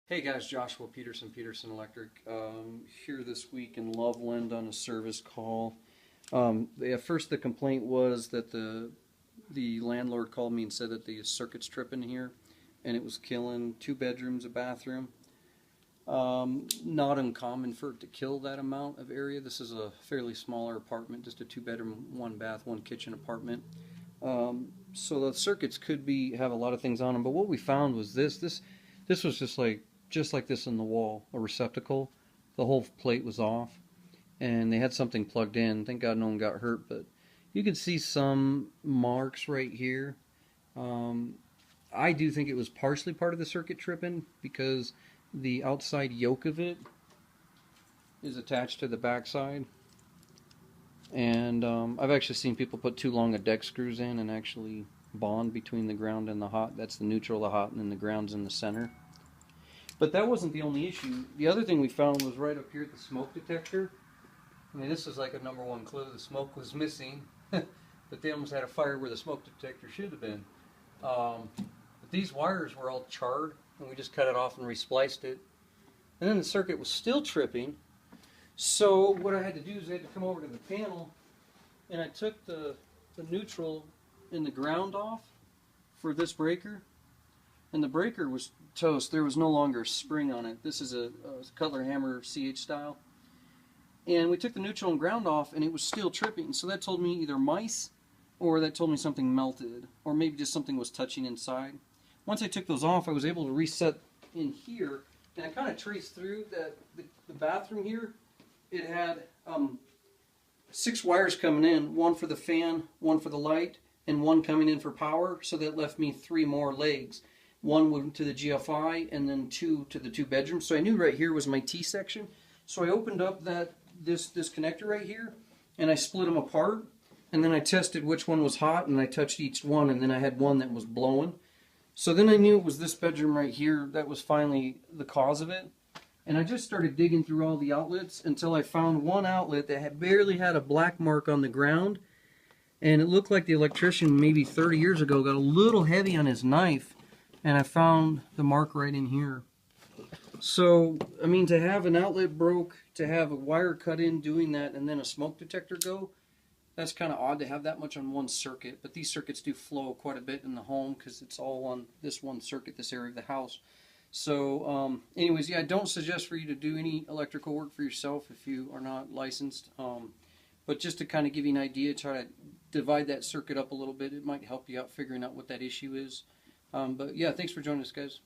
Hey guys, Joshua Peterson, Peterson Electric, here this week in Loveland on a service call. At first the complaint was that the landlord called me and said that the circuit's tripping here, and it was killing 2 bedrooms, a bathroom. Not uncommon for it to kill that amount of area. This is a fairly smaller apartment, just a 2 bedroom, 1 bath, 1 kitchen apartment. So the circuits could have a lot of things on them, but what we found was this was just like this in the wall, a receptacle. The whole plate was off, and they had something plugged in. Thank God no one got hurt, but you can see some marks right here. I do think it was partially part of the circuit tripping because the outside yoke of it is attached to the backside. And I've actually seen people put too long of deck screws in and actually bond between the ground and the hot. That's the neutral, the hot, and then the ground's in the center. But that wasn't the only issue. The other thing we found was right up here at the smoke detector. I mean, this is like a #1 clue. The smoke was missing, but they almost had a fire where the smoke detector should have been. But these wires were all charred, and we just cut it off and respliced it. And then the circuit was still tripping. So what I had to do is I had to come over to the panel, and I took the neutral and the ground off for this breaker. And the breaker was toast. There was no longer a spring on it. This is a Cutler Hammer CH style. And we took the neutral and ground off, and it was still tripping. So that told me either mice, or that told me something melted, or maybe just something was touching inside. Once I took those off, I was able to reset in here, and I kind of traced through that the bathroom here. It had 6 wires coming in, 1 for the fan, 1 for the light, and 1 coming in for power. So that left me 3 more legs. 1 went to the GFI, and then 2 to the 2 bedrooms. So I knew right here was my T section. So I opened up this connector right here, and I split them apart, and then I tested which one was hot, and I touched each one, and then I had one that was blowing. So then I knew it was this bedroom right here that was finally the cause of it. And I just started digging through all the outlets until I found one outlet that barely had a black mark on the ground, and it looked like the electrician maybe 30 years ago got a little heavy on his knife. And I found the mark right in here. So, I mean, to have an outlet broke, to have a wire cut in doing that, and then a smoke detector go, that's kind of odd to have that much on one circuit. But these circuits do flow quite a bit in the home because it's all on this one circuit, this area of the house. So, anyways, yeah, I don't suggest for you to do any electrical work for yourself if you are not licensed. But just to kind of give you an idea, try to divide that circuit up a little bit. It might help you out figuring out what that issue is. But yeah, thanks for joining us, guys.